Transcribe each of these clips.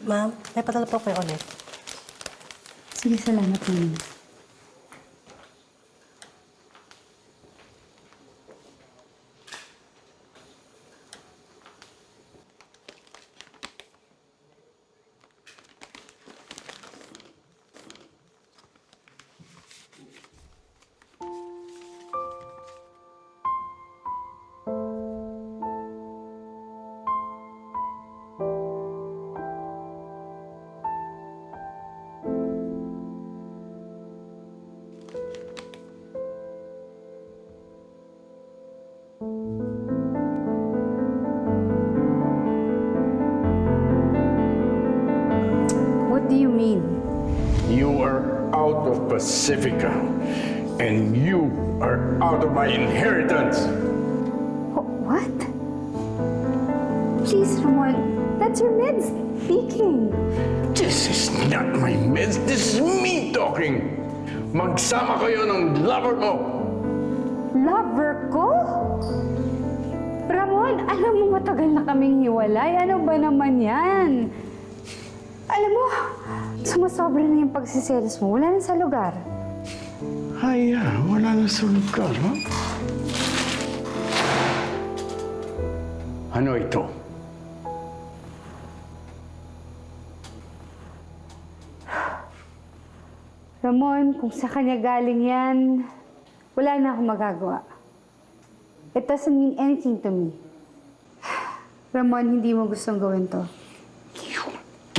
Ma'am, may padala po kayo ulit. Sige, salamat naman. What do you mean? You are out of Pacifica, and you are out of my inheritance. What? Please, Ramon, that's your med speaking. This is not my meds. This is me talking. Magsama kayo ng lover mo. Lover ko? Ramon, alam mo matagal na kaming hiwalay. Ano ba naman yan? Alam mo, sumasobra na yung pagsiselos mo. Wala na sa lugar. Ay, wala na sa lugar, ha? Ano ito? Ramon, kung sa kanya galing yan, wala na akong magagawa. It doesn't mean anything to me. Ramon, hindi mo gustong gawin to. You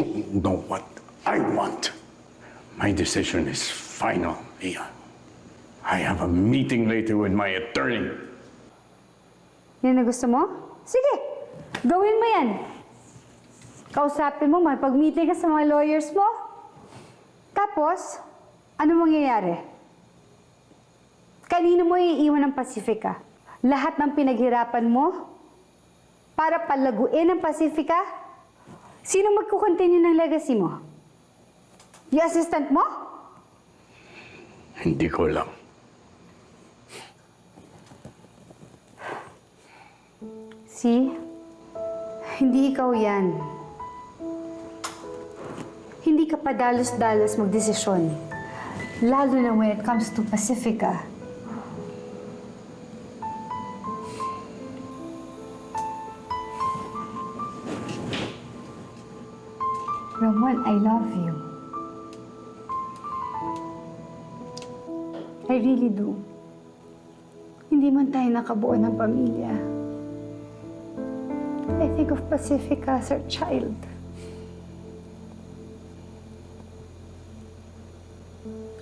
don't know what I want. My decision is final, Leah. I have a meeting later with my attorney. Yan na gusto mo? Sige, gawin mo yan. Kausapin mo, makipag-meeting ka sa mga lawyers mo. Tapos, ano mangyayari? Kanino mo iiwan ng Pacifica? Lahat ng pinaghirapan mo para palaguin ang Pacifica? Sino magkukontinue ng legacy mo? Yung assistant mo? Hindi ko lang. See? Hindi ikaw yan. Hindi ka pa dalos-dalos magdesisyon. Lalo na when it comes to Pacifica. Ramon, I love you. I really do. Hindi man tayo nakabuo ng pamilya. I think of Pacifica as our child.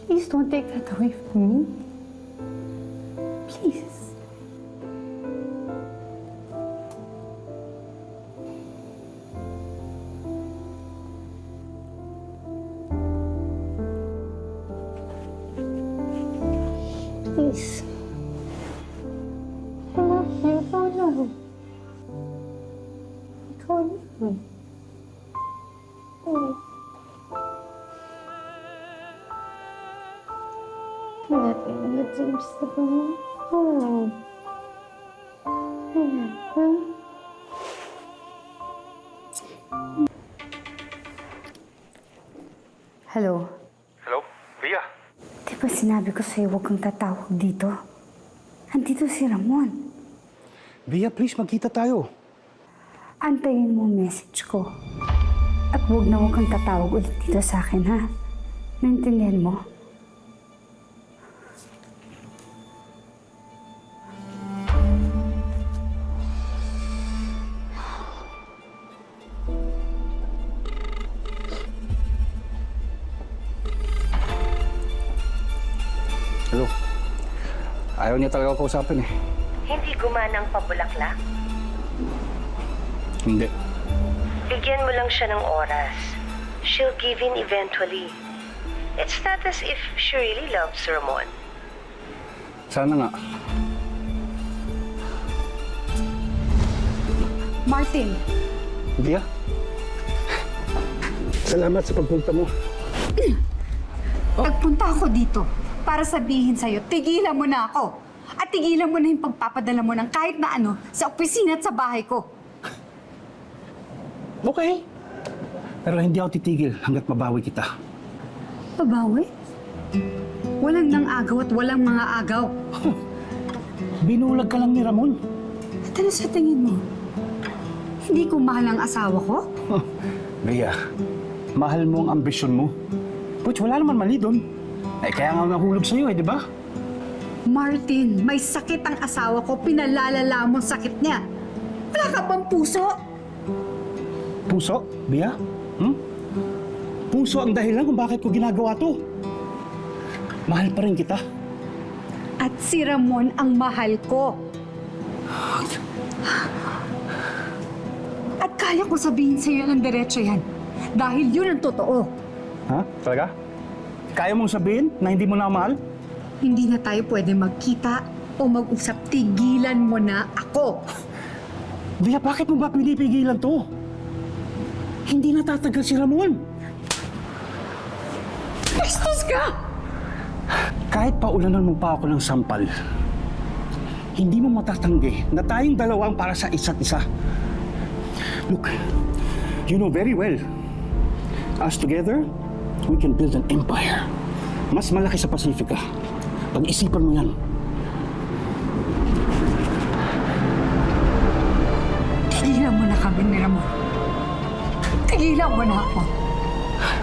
Please don't take that away from me. Please. Please. I love you. Oh, no. Ikaw na. Oh. Wala tayong nag-dreams na ba? Oh. Wala ba? Hello? Hello? Via? Di ba sinabi ko sa'yo huwag kang tatawag dito? Andito si Ramon. Via, please, magkita tayo. Antayin mo ang message ko. At huwag na huwag kang tatawag ulit dito sa akin, ha? Naintindihan mo? Hello? Ayaw niya talaga ako kausapin eh. Hindi gumanang pabulaklak? Hindi. Bigyan mo lang siya ng oras. She'll give in eventually. It's not as if she really loves Ramon. Sana nga. Martin! Via? Salamat sa pagpunta mo. Nagpunta ako dito para sabihin sa'yo, tigilan mo na ako. At tigilan mo na yung pagpapadala mo ng kahit na ano sa opisina at sa bahay ko. Okay. Pero hindi ako titigil hanggat mabawi kita. Babawi? Walang nang agaw at walang mga agaw. Binulag ka lang ni Ramon. At ano sa tingin mo? Hindi ko mahal ang asawa ko? Bea, mahal mo ang ambisyon mo. Which wala naman mali doon. Eh, kaya nga nahulog sa'yo di ba? Martin, may sakit ang asawa ko. Pinalalala mo ang sakit niya. Wala ka bang puso? Puso, Bea? Puso ang dahilan kung bakit ko ginagawa to. Mahal pa rin kita. At si Ramon ang mahal ko. At kaya ko sabihin sa'yo ng diretso yan. Dahil yun ang totoo. Ha? Talaga? Kaya mong sabihin na hindi mo na mahal? Hindi na tayo pwede magkita o mag-usap. Tigilan mo na ako. Bea, bakit mo ba pinipigilan to? Hindi natatagal si Ramon. Bastos ka! Kahit paulanan mo pa ako ng sampal, hindi mo matatanggi na tayong dalawa ang para sa isa't isa. Look, you know very well, us together, we can build an empire. Mas malaki sa Pasifika. Pag-isipan mo yan. Tigilan mo na kami ni Ramon. Tigilan mo na ako.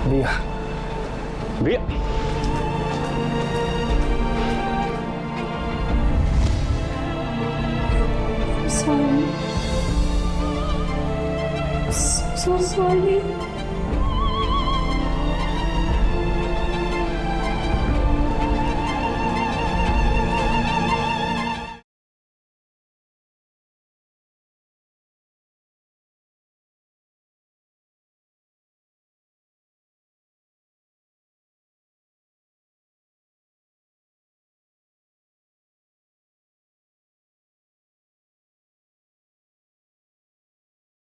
Bea. Bea! Sorry. So sorry.